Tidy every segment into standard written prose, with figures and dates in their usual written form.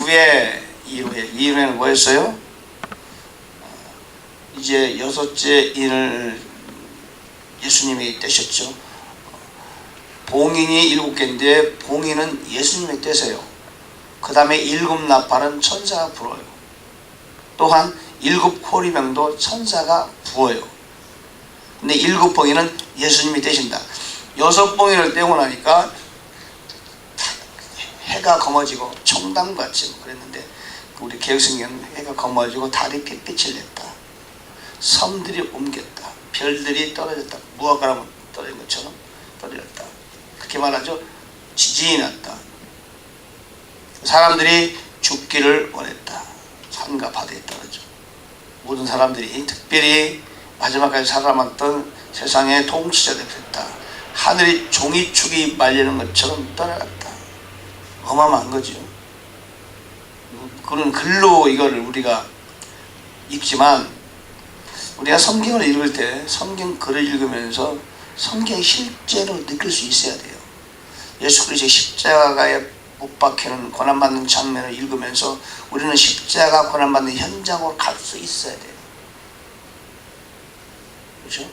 2일 후에는 뭐였어요? 이제 여섯째 인을 예수님이 떼셨죠. 봉인이 7개인데 봉인은 예수님이 떼세요. 그 다음에 7 나팔은 천사가 불어요. 또한 7 호리병도 천사가 부어요. 근데 7 봉인은 예수님이 떼신다. 6 봉인을 떼고 나니까 해가 검어지고 청담같이 그랬는데 우리 개혁성경은 해가 검어지고 달이 핏빛을 냈다. 섬들이 옮겼다. 별들이 떨어졌다. 무화과나무 떨어진 것처럼 떨어졌다. 그렇게 말하죠. 지진이 났다. 사람들이 죽기를 원했다. 산과 바다에 떨어져. 모든 사람들이 특별히 마지막까지 살아남았던 세상의 통치자들이 됐다. 하늘이 종이축이 말리는 것처럼 떠나갔다. 어마어마한 거죠. 그런 글로 이거를 우리가 읽지만 우리가 성경을 읽을 때 성경 글을 읽으면서 성경이 실제로 느낄 수 있어야 돼요. 예수 그리스도의 십자가에 못 박히는 고난받는 장면을 읽으면서 우리는 십자가 고난받는 현장으로 갈 수 있어야 돼요. 그렇죠?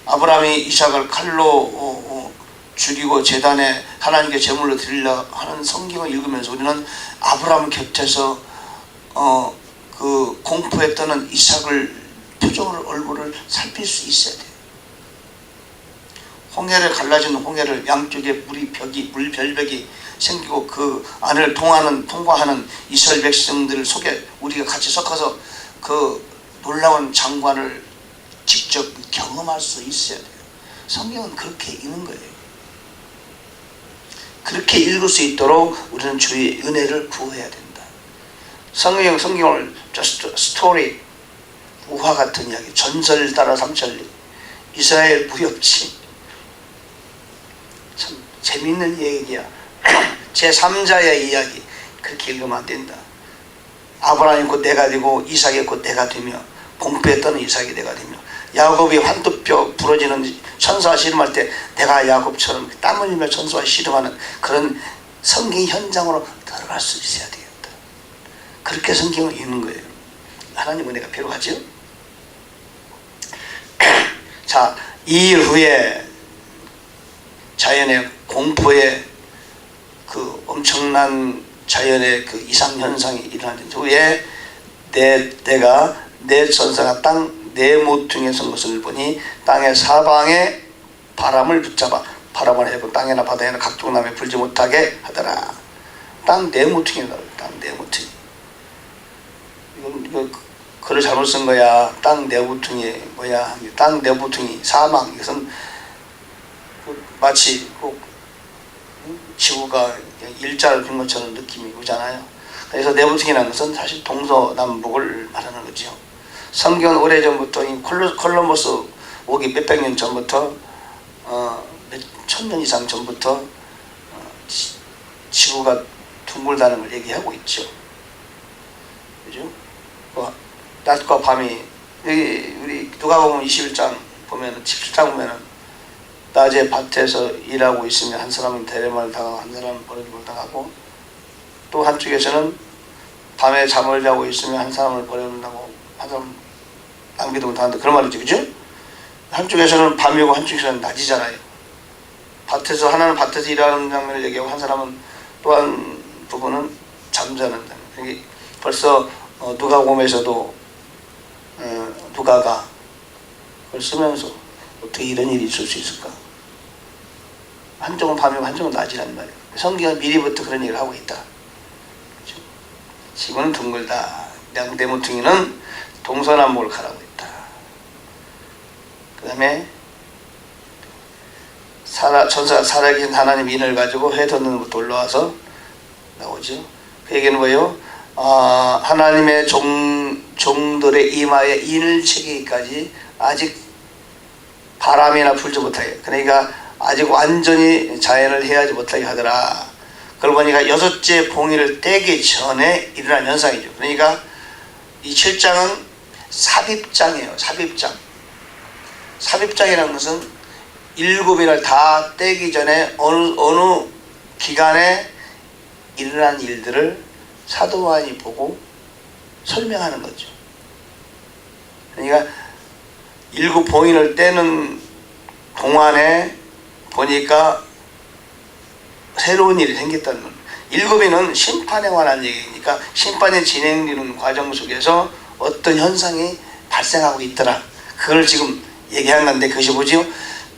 아브라함이 이삭을 칼로 죽이고 제단에 하나님께 제물로 드리려 하는 성경을 읽으면서 우리는 아브라함 곁에서 그 공포에 떠는 이삭을 표정을 얼굴을 살필 수 있어야 돼요. 홍해를 갈라진 홍해를 양쪽에 물별벽이 생기고 그 안을 통과하는 이스라엘 백성들 속에 우리가 같이 섞어서 그 놀라운 장관을 직접 경험할 수 있어야 돼요. 성경은 그렇게 읽는 거예요. 그렇게 읽을 수 있도록 우리는 주의 은혜를 구해야 된다. 성경을 just story, 우화 같은 이야기, 전설 따라 삼천리, 이스라엘 무협지, 참 재밌는 얘기야. 제3자의 이야기, 그렇게 읽으면 안 된다. 아브라함이 곧 내가 되고 이삭이 곧 내가 되며 공포에 떠는 이삭이 내가 되며 야곱이 환두뼈 부러지는 천사와 씨름할 때 내가 야곱처럼 땀 흘리며 천사와 씨름하는 그런 성경 현장으로 들어갈 수 있어야 되겠다. 그렇게 성경을 읽는 거예요. 하나님 은혜가 필요하죠. 자, 2일 후에 자연의 공포에 그 엄청난 자연의 그 이상현상이 일어난 후에 내 천사가 땅 내 모퉁이에 선 것을 보니 땅의 사방에 바람을 붙잡아 바람을 해고 땅이나 바다에나 각종 남에 불지 못하게 하더라. 땅 내 모퉁이다. 땅 내 모퉁이. 이거 글을 잘못 쓴 거야. 땅 내 모퉁이 뭐야? 땅 내 모퉁이 사망. 이것은 마치 꼭 지구가 일자를 핀 것처럼 느낌이 오잖아요. 그래서 내 모퉁이라는 것은 사실 동서남북을 말하는 거죠. 성경은 오래전부터 이 콜럼버스 오기 몇백 년 전부터 몇 천 년 이상 전부터 지구가 둥글다는 걸 얘기하고 있죠. 그죠? 낮과 밤이 우리 누가복음 21장 보면은 17장 보면은 낮에 밭에서 일하고 있으면 한 사람은 대례만을 당하고 한 사람은 버림을 당하고 또 한쪽에서는 밤에 잠을 자고 있으면 한 사람을 버려둔다고 한 사람 낭비도 못한다. 그런 말이죠. 그죠? 한쪽에서는 밤이고 한쪽에서는 낮이잖아요. 하나는 밭에서 일하는 장면을 얘기하고 한 사람은 또 한 부분은 잠자는 장면. 벌써 누가복음에서도 누가가 그걸 쓰면서 어떻게 이런 일이 있을 수 있을까? 한쪽은 밤이고 한쪽은 낮이란 말이에요. 성경은 미리부터 그런 얘기를 하고 있다. 그렇죠? 지구는 둥글다. 내 모퉁이는 동서남북을 가라고 있다. 그 다음에 천사가 살아계신 하나님 인을 가지고 해 덮는 것도 올라와서 나오죠. 그 얘기는 뭐예요? 하나님의 종들의 이마에 인을 채기까지 아직 바람이나 불지 못하게, 그러니까 아직 완전히 자연을 해하지 못하게 하더라. 그러고 보니까 6째 봉인을 떼기 전에 일어난 현상이죠. 그러니까 이 7장은 삽입장이에요. 삽입장이라는 것은 7일을 다 떼기 전에 어느 기간에 일어난 일들을 사도 요한이 보고 설명하는 거죠. 그러니까 일곱 봉인을 떼는 동안에 보니까 새로운 일이 생겼다는 겁니다. 일곱이는 심판에 관한 얘기니까 심판이 진행되는 과정 속에서 어떤 현상이 발생하고 있더라. 그걸 지금 얘기한 건데, 그것이 뭐지요?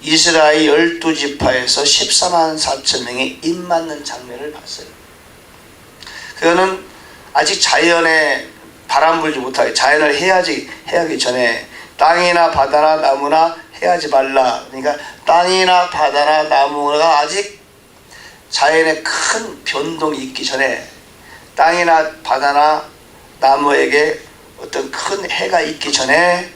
이스라엘 12지파에서 14만 4천 명이 입 맞는 장면을 봤어요. 그거는 아직 자연에 바람 불지 못하게, 자연을 해하기 전에 땅이나 바다나 나무나 해하지 말라. 그러니까 땅이나 바다나 나무가 아직 자연에 큰 변동이 있기 전에, 땅이나 바다나 나무에게 어떤 큰 해가 있기 전에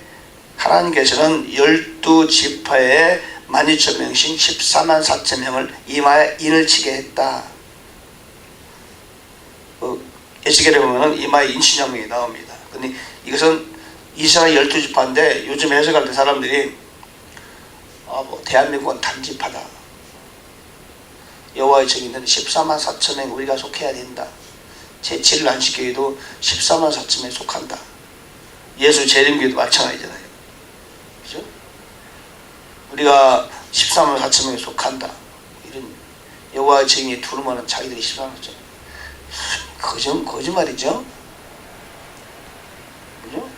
하나님께서는 12지파에 12,000명씩 14만 4천 명을 이마에 인을 치게 했다. 에스겔에 보면 이마에 인신양명이 나옵니다. 근데 이것은 이스라엘 12지파인데 요즘 해석할 때 사람들이 대한민국은 단지파다. 여호와의 증인들은 14만 4천 명 우리가 속해야 된다. 제치를 안 시켜도 14만 4천 명에 속한다. 예수 재림교도 마찬가지잖아요. 그죠? 우리가 14만 4천 명에 속한다. 이런 여호와의 증인이 두루마는 자기들이 14만 4천 명. 거짓말이죠. 그죠?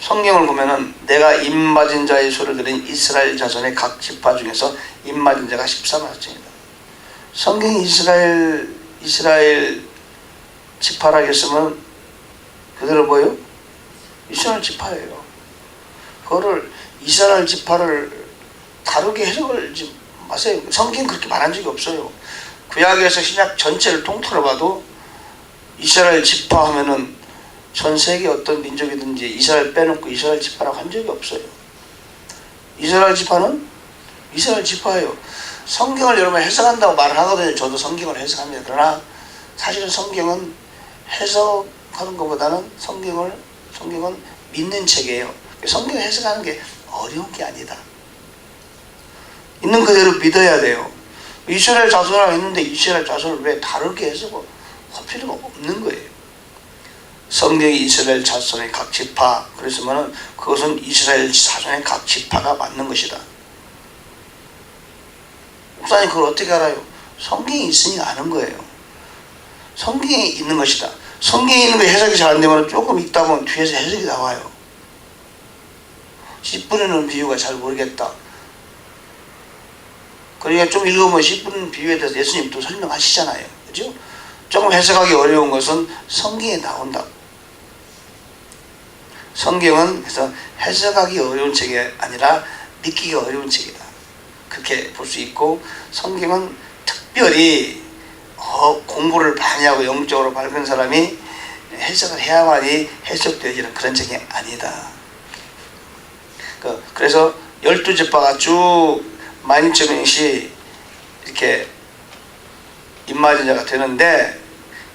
성경을 보면은 내가 입맞은 자의 소리를 들은 이스라엘 자손의 각 지파 중에서 입맞은 자가 14만 4천이다. 성경이 이스라엘 지파라고 했으면 그대로 뭐예요? 이스라엘 지파예요. 그거를 이스라엘 지파를 다르게 해석을 마세요. 성경 그렇게 말한 적이 없어요. 구약에서 신약 전체를 통틀어 봐도 이스라엘 지파 하면은 전 세계 어떤 민족이든지 이스라엘 빼놓고 이스라엘 지파라고 한 적이 없어요. 이스라엘 지파는 이스라엘 지파예요. 성경을 여러분 해석한다고 말을 하거든요. 저도 성경을 해석합니다. 그러나 사실은 성경은 해석하는 것보다는 성경은 믿는 책이에요. 성경을 해석하는 게 어려운 게 아니다. 있는 그대로 믿어야 돼요. 이스라엘 자손이라고 했는데 이스라엘 자손을 왜 다르게 해석할 필요가 없는 거예요. 성경이 이스라엘 자손의 각 지파, 그랬으면 그것은 이스라엘 자손의 각 지파가 맞는 것이다. 목사님 그걸 어떻게 알아요? 성경이 있으니 아는 거예요. 성경이 있는 것이다. 성경에 있는 거 해석이 잘 안 되면 조금 읽다 보면 뒤에서 해석이 나와요. 씨 뿌리는 비유가 잘 모르겠다. 그러니까 좀 읽어보면 씨 뿌리는 비유에 대해서 예수님 또 설명하시잖아요. 그죠? 조금 해석하기 어려운 것은 성경에 나온다. 성경은 그래서 해석하기 어려운 책이 아니라 믿기가 어려운 책이다. 그렇게 볼 수 있고, 성경은 특별히 공부를 많이 하고 영적으로 밝은 사람이 해석을 해야만이 해석되어지는 그런 책이 아니다. 그래서 12지파가 쭉 12,000명씩 이렇게 입맞은 자가 되는데,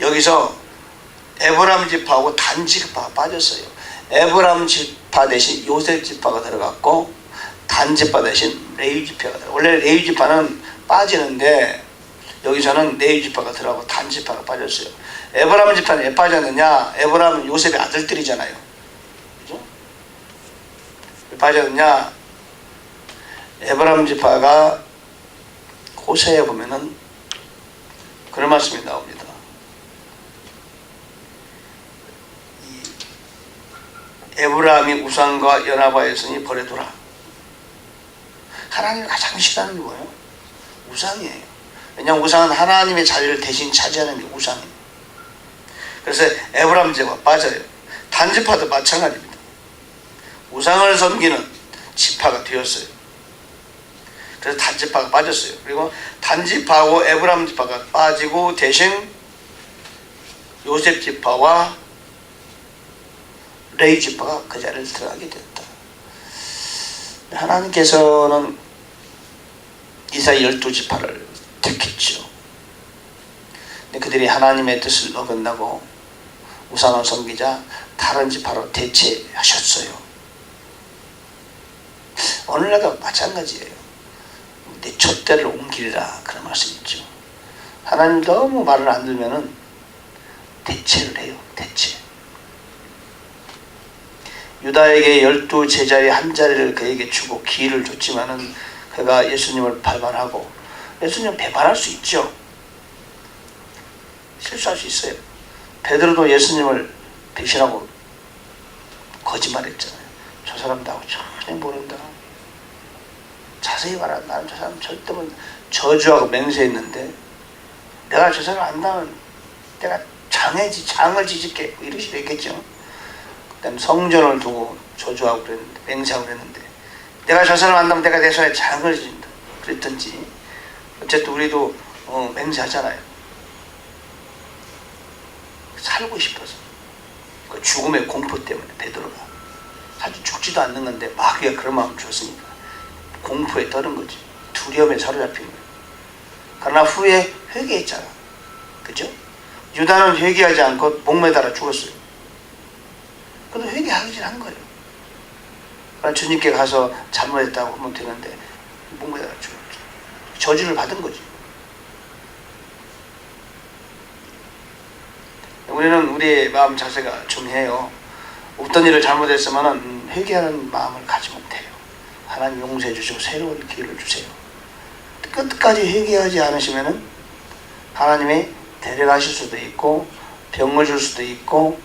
여기서 에브라임 지파하고 단 지파가 빠졌어요. 에브라임 지파 대신 요셉 지파가 들어갔고, 단 지파 대신 레위 지파가 들어갔어요. 원래 레위 지파는 빠지는데 여기서는 레위 지파가 들어가고 단 지파가 빠졌어요. 에브라임 지파는 왜 빠졌느냐? 에브라임은 요셉의 아들들이잖아요. 그죠? 왜 빠졌느냐? 에브라임 지파가 호세에 보면은 그런 말씀이 나옵니다. 에브라임이 우상과 연합하였으니 버려두라. 하나님이 가장 싫어하는 게 뭐예요? 우상이에요. 왜냐하면 우상은 하나님의 자리를 대신 차지하는 게 우상이에요. 그래서 에브라임 지파가 빠져요. 단지파도 마찬가지입니다. 우상을 섬기는 지파가 되었어요. 그래서 단지파가 빠졌어요. 그리고 단지파하고 에브라임 지파가 빠지고 대신 요셉 지파와 레위 지파가 그 자리를 들어가게 됐다. 하나님께서는 이스라엘 12지파를 택했죠. 근데 그들이 하나님의 뜻을 어긋나고 우상을 섬기자 다른 지파로 대체하셨어요. 오늘날도 마찬가지예요. 내 촛대를 옮기리라, 그런 말씀 있죠. 하나님 너무 말을 안 들면은 대체를 해요. 대체. 유다에게 12제자의 한 자리를 그에게 주고 기회를 줬지만은 그가 예수님을 배반하고, 예수님을 배반할 수 있죠. 실수할 수 있어요. 베드로도 예수님을 배신하고 거짓말했잖아요. 저 사람 나하고 전혀 모른다. 자세히 말하, 나는 저 사람 절대 못, 저주하고 맹세했는데 내가 저 사람 안다면 내가 장을 지질게, 이러시겠죠. 그다음 성전을 두고 저주하고 그랬는데, 맹세하고 그랬는데, 내가 저 사람 안다면 내가 내 손에 장을 지진다 그랬든지. 어쨌든 우리도 맹세하잖아요. 살고 싶어서. 그 죽음의 공포 때문에 베드로가 사실 죽지도 않는 건데 마귀가 그런 마음을 줬으니까 공포에 떠는 거지. 두려움에 사로잡힌 거예요. 그러나 후에 회개했잖아. 그죠? 유다는 회개하지 않고 목매달아 죽었어요. 그래도 회개하긴 한 거예요. 그러나 주님께 가서 잘못했다고 하면 되는데 목매달아 죽었죠. 저주를 받은 거지. 우리는 우리의 마음 자세가 중요해요. 어떤 일을 잘못했으면 회개하는 마음을 가지면 돼요. 하나님 용서해 주시고 새로운 기회를 주세요. 끝까지 회개하지 않으시면 하나님이 데려가실 수도 있고 병을 줄 수도 있고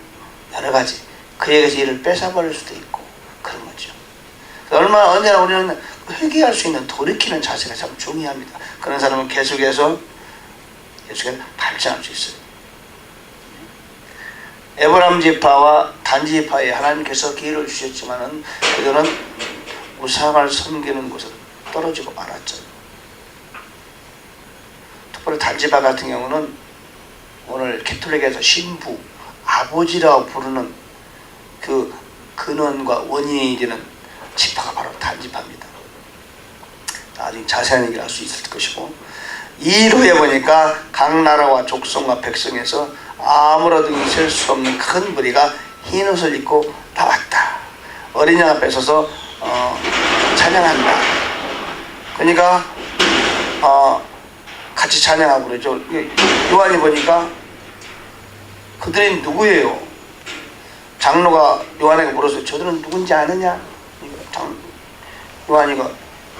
여러 가지 그에게서 일을 뺏어버릴 수도 있고 그런 거죠. 언제나 우리는 회개할 수 있는 돌이키는 자세가 참 중요합니다. 그런 사람은 계속해서 발전할 수 있어요. 에브라임 지파와 단 지파에 하나님께서 기회를 주셨지만은 그들은 우상을 섬기는 곳으로 떨어지고 말았죠. 특별히 단 지파 같은 경우는 오늘 캐톨릭에서 신부, 아버지라고 부르는 그 근원과 원인이 되는 지파가 바로 단 지파입니다. 나중에 자세한 얘기를 할 수 있을 것이고, 이후에 보니까 각 나라와 족속과 백성에서 아무라도 있을 수 없는 큰 무리가 흰 옷을 입고 나왔다. 어린 양 앞에 서서 찬양한다. 그러니까 같이 찬양하고 그러죠. 요한이 보니까 그들이 누구예요? 장로가 요한에게 물었어요. 저들은 누군지 아느냐? 요한이가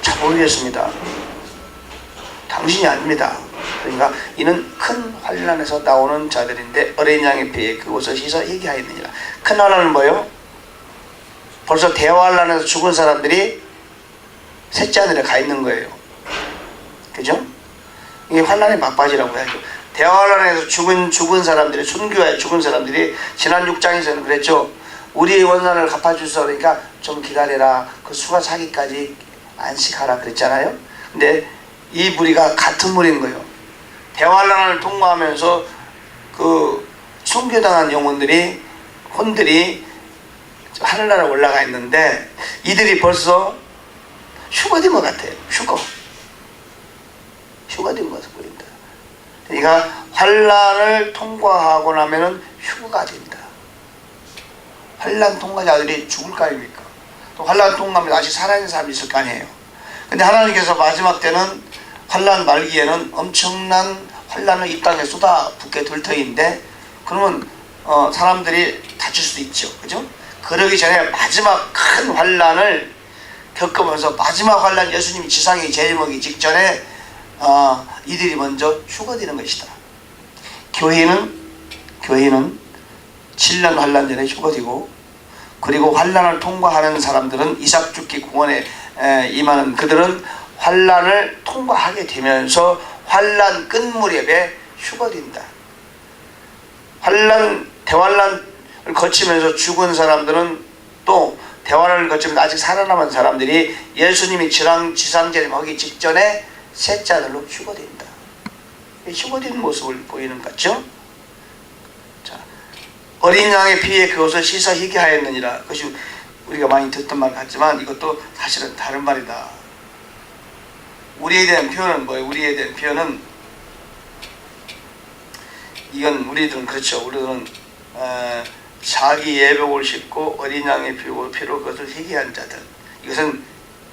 잘 모르겠습니다. 당신이 아닙니다. 그러니까 이는 큰 환난에서 나오는 자들인데 어린 양의 피에 그곳을 씻어 얘기하였느니라. 큰 환난은 뭐예요? 벌써 대환난에서 죽은 사람들이 셋째 하늘에 가 있는 거예요. 그죠? 이게 환난의 막바지라고 해야죠. 대환난에서 죽은 사람들이, 순교하여 죽은 사람들이 지난 6장에서는 그랬죠. 우리의 원산을 갚아주소. 그러니까 좀 기다려라. 그 수가 차기까지 안식하라 그랬잖아요. 근데 이 무리가 같은 무리인 거예요. 대환난을 통과하면서 그 순교당한 영혼들이, 혼들이 하늘나라에 올라가 있는데 이들이 벌써 휴거된 것 같아요. 휴거된 것을 보인다. 그러니까 환난을 통과하고 나면은 휴거가 됩니다. 환난 통과자들이 죽을 거 아닙니까? 또 환난 통과하면 아직 살아있는 사람이 있을 거 아니에요. 근데 하나님께서 마지막 때는 환난 말기에는 엄청난 환난을 이 땅에 쏟아붓게 될 터인데, 그러면 사람들이 다칠 수도 있죠. 그죠? 그러기 전에 마지막 큰 환난을 겪으면서 마지막 환난, 예수님이 지상에 재림하기 직전에 이들이 먼저 휴거되는 것이다. 교회는 7년 환난 전에 휴거되고, 그리고 환난을 통과하는 사람들은 이삭 죽기 구원에 임하는 그들은 환난을 통과하게 되면서 환난 끝무렵에 휴거된다. 대환난을 거치면서 죽은 사람들은 또 대환난을 거치면서 아직 살아남은 사람들이 예수님이 지상재림하기 직전에 셋째 하늘로 휴거된다. 휴거된 모습을 보이는 것 같죠? 자, 어린 양의 피에 그것을 씻어 희게 하였느니라. 그것이 우리가 많이 듣던 말 같지만 이것도 사실은 다른 말이다. 우리에 대한 표현은 뭐예요? 우리에 대한 표현은, 이건 우리들은 그렇죠. 우리들은 자기 예복을 싣고 어린 양의 피로 그것을 희귀한 자들. 이것은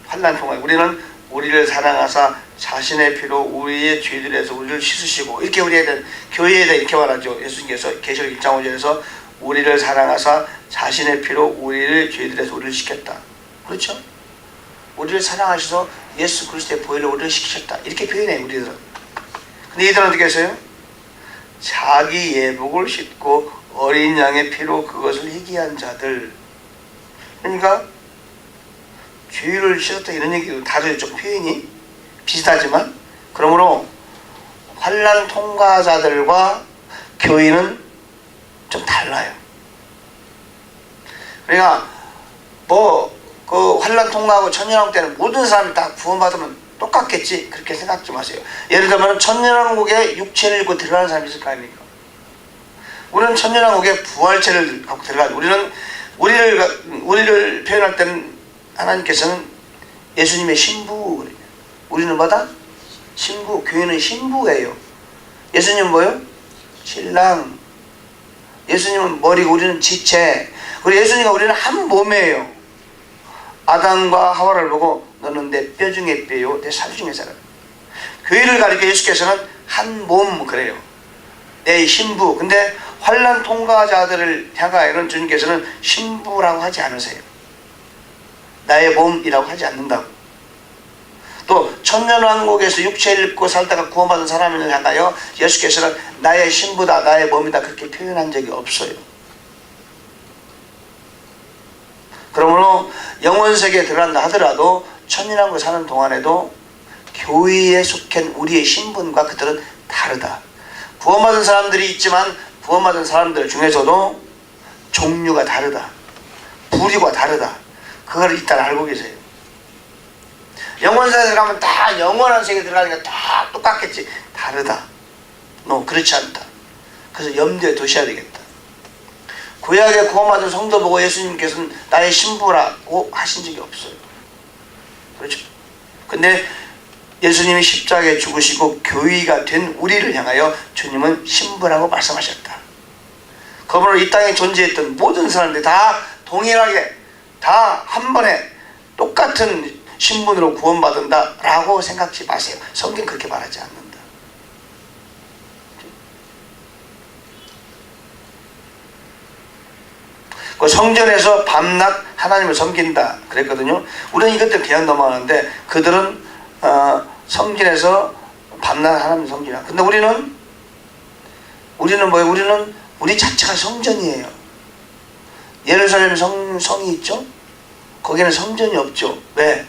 환난 통화. 우리는 우리를 사랑하사 자신의 피로 우리의 죄들에서 우리를 씻으시고, 이렇게 우리에 대한, 교회에 대해 이렇게 말하죠. 예수님께서 계시록 1장 5절에서 우리를 사랑하사 자신의 피로 우리를 죄들에서 우리를 씻겼다. 그렇죠? 우리를 사랑하셔서 예수 그리스도의 보혈로 우리를 씻기셨다. 이렇게 표현해요, 우리들은. 근데 이들은 어떻게 했어요? 자기 예복을 씻고 어린 양의 피로 그것을 희귀한 자들. 그러니까 죄를 씻었다 이런 얘기도 다르죠. 좀 표현이 비슷하지만, 그러므로 환난 통과자들과 교인은 좀 달라요. 그러니까 그 환난 통과하고 천년왕국 때는 모든 사람이 다 구원받으면 똑같겠지, 그렇게 생각하지 마세요. 예를 들면 천년왕국에 육체를 입고 들어가는 사람이 있을 거 아닙니까? 우리는 천년왕국에 부활체를 갖고 들어가죠. 우리를 표현할 때는 하나님께서는 예수님의 신부, 우리는 뭐다? 신부. 교회는 신부예요. 예수님은 뭐요? 신랑. 예수님은 머리고 우리는 지체. 그리고 예수님과 우리는 한 몸이에요. 아담과 하와를 보고 너는 내 뼈 중에 뼈요, 내 살 중에 살아. 교회를 가리켜 예수께서는 한 몸 그래요. 내 신부. 근데 환난 통과자들을 향하여는 주님께서는 신부라고 하지 않으세요. 나의 몸이라고 하지 않는다고. 또 천년왕국에서 육체를 입고 살다가 구원받은 사람을 향하여 예수께서는 나의 신부다, 나의 몸이다, 그렇게 표현한 적이 없어요. 그러므로 영원세계에 들어간다 하더라도 천년왕국에 사는 동안에도 교회에 속한 우리의 신분과 그들은 다르다. 구원받은 사람들이 있지만 구원받은 사람들 중에서도 종류가 다르다. 부류가 다르다. 그걸 일단 알고 계세요. 영원세계에 들어가면 다 영원한 세계에 들어가니까 다 똑같겠지. 다르다. 그렇지 않다. 그래서 염두에 두셔야 되겠다. 구약의 구원받은 성도 보고 예수님께서는 나의 신부라고 하신 적이 없어요. 그렇죠? 근데 예수님이 십자가에 죽으시고 교의가 된 우리를 향하여 주님은 신부라고 말씀하셨다. 그러므로 이 땅에 존재했던 모든 사람들이 다 동일하게 다 한 번에 똑같은 신분으로 구원받는다 라고 생각지 마세요. 성경 그렇게 말하지 않는다. 그 성전에서 밤낮 하나님을 섬긴다 그랬거든요. 우리는 이것들 그냥 넘어가는데 그들은 성전에서 밤낮 하나님을 섬기나. 근데 우리는 뭐예요? 우리는 우리 자체가 성전이에요. 예루살렘 성이 있죠? 거기는 성전이 없죠. 왜?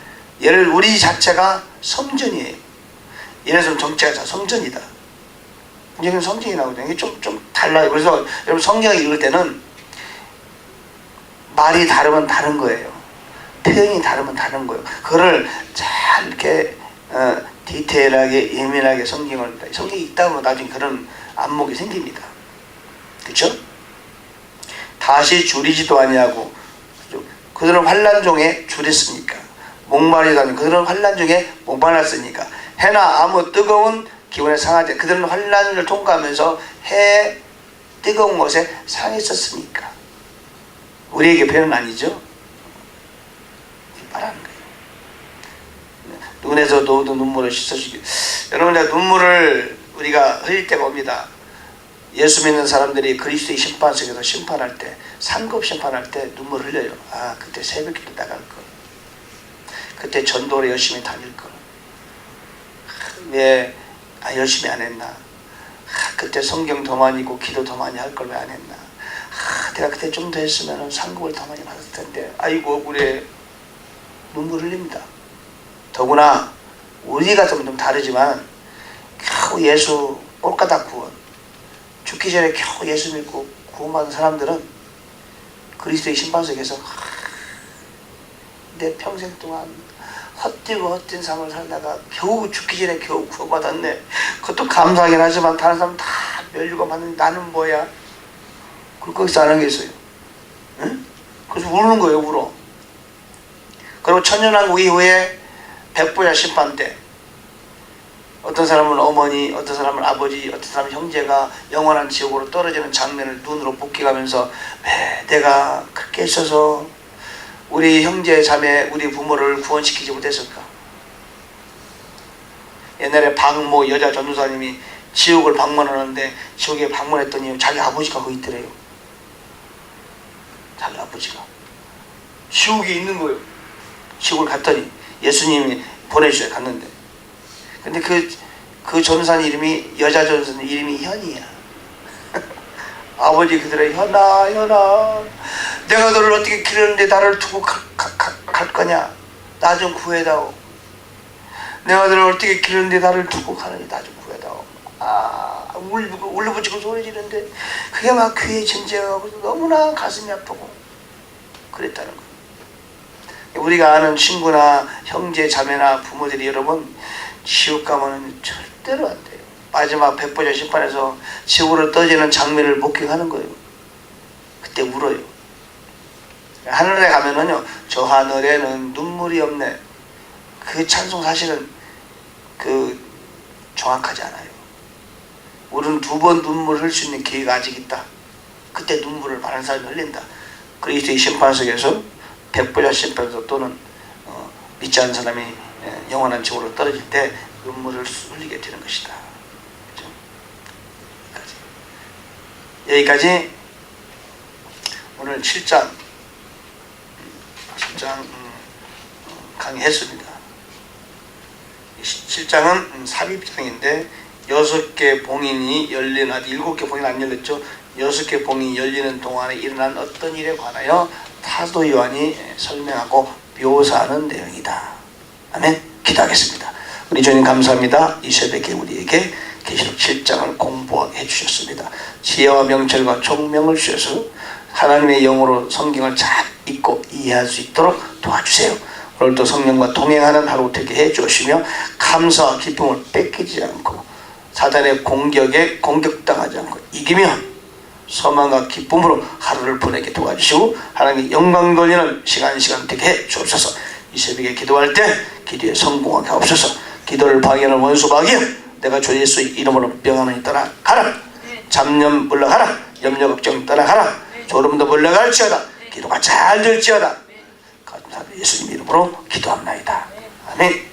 우리 자체가 성전이에요. 예루살렘 정체가 성전이다. 여기는 성전이 나오거든요. 이게 좀 달라요. 그래서 여러분 성경을 읽을 때는 말이 다르면 다른 거예요. 표현이 다르면 다른 거예요. 그거를 잘 이렇게 디테일하게 예민하게 성경이 있다 보면 나중에 그런 안목이 생깁니다. 그렇죠? 다시 줄이지도 아니하고 그들은 환난 중에 줄였으니까, 목마르지도 않고 그들은 환난 중에 목말랐으니까, 해나 아무 뜨거운 기운에 상하지, 그들은 환난을 통과하면서 해 뜨거운 것에 상했었으니까. 우리에게 표현은 아니죠. 말하는 거예요. 눈에서 노도 눈물을 씻어주기. 여러분, 눈물을 우리가 흘릴 때가 옵니다. 예수 믿는 사람들이 그리스도의 심판석에서 심판할 때, 상급 심판할 때 눈물 흘려요. 아, 그때 새벽기도 나갈 걸. 그때 전도를 열심히 다닐 걸. 왜 열심히 안 했나. 그때 성경 더 많이 읽고 기도 더 많이 할 걸 왜 안 했나. 내가 그때 좀 더 했으면 상급을 더 많이 받았을 텐데. 아이고 억울해. 눈물 흘립니다. 더구나 우리 같으면 좀 다르지만 겨우 예수 꼴까닥 구원, 죽기 전에 겨우 예수 믿고 구원받은 사람들은 그리스도의 심판석에서 내 평생 동안 헛되고 헛된 삶을 살다가 겨우 죽기 전에 겨우 구원받았네. 그것도 감사하긴 하지만 다른 사람 다 멸류관 받는데 나는 뭐야? 거기서 안 하겠어요. 응? 그래서 우는 거예요. 울어. 그리고 천년왕국 이후에 백보자 심판 때 어떤 사람은 어머니, 어떤 사람은 아버지, 어떤 사람은 형제가 영원한 지옥으로 떨어지는 장면을 눈으로 복귀하면서 왜 내가 그렇게 있어서 우리 형제 자매 우리 부모를 구원시키지 못했을까? 옛날에 박모 여자 전도사님이 지옥을 방문하는데 지옥에 방문했더니 자기 아버지가 거기 있더래요. 자기 아버지가 지옥에 있는 거예요. 지옥을 갔더니 예수님이 보내주셔서 갔는데, 근데 그 전도사님 이름이, 여자 전도사님 이름이 현이야. 아버지 그들의 현아 내가 너를 어떻게 기르는데 나를 두고 갈 거냐, 나 좀 구해다오. 내가 너를 어떻게 기르는데 나를 두고 가느니 나 좀 구해다오. 울부짖고 소리 지르는데 그게 막 귀에 전쟁하고 너무나 가슴이 아프고 그랬다는 거예요. 우리가 아는 친구나 형제 자매나 부모들이 여러분 지옥 가면은 절대로 안 돼요. 마지막 백보자 심판에서 지옥으로 떠지는 장면을 목격하는 거예요. 그때 울어요. 하늘에 가면은요, 저 하늘에는 눈물이 없네, 그 찬송 사실은 정확하지 않아요. 우리는 2번 눈물을 흘릴 수 있는 기회가 아직 있다. 그때 눈물을 많은 사람이 흘린다. 그리스도의 심판석에서, 백보자 심판석 또는 믿지 않는 사람이 영원한 지옥으로 떨어질 때 눈물을 흘리게 되는 것이다. 그렇죠? 여기까지 오늘 7장 강의했습니다. 7장은 삽입장인데 6개 봉인이 열린, 아직 7개 봉인이 안 열렸죠. 6개 봉인이 열리는 동안에 일어난 어떤 일에 관하여 사도 요한이 설명하고 묘사하는 내용이다. 아멘. 기도하겠습니다. 우리 주님 감사합니다. 이 새벽에 우리에게 계시록 7장을 공부하게 해주셨습니다. 지혜와 명철과 총명을 주셔서 하나님의 영으로 성경을 잘 읽고 이해할 수 있도록 도와주세요. 오늘도 성령과 동행하는 하루 되게 해주시며 감사와 기쁨을 뺏기지 않고 사단의 공격에 공격당하지 않고 이기며 소망과 기쁨으로 하루를 보내게 도와주시고 하나님의 영광 돌리는 시간 되게 해 주옵소서. 이 새벽에 기도할 때 기도에 성공하게 하옵소서. 기도를 방해하는 원수 마귀야, 내가 주 예수 이름으로 명하노니 떠나가라. 잡념 물러가라. 염려 걱정 떠나가라. 졸음도 물러갈지어다. 기도가 잘 될지어다. 감사합니다. 예수님 이름으로 기도합나이다. 아멘.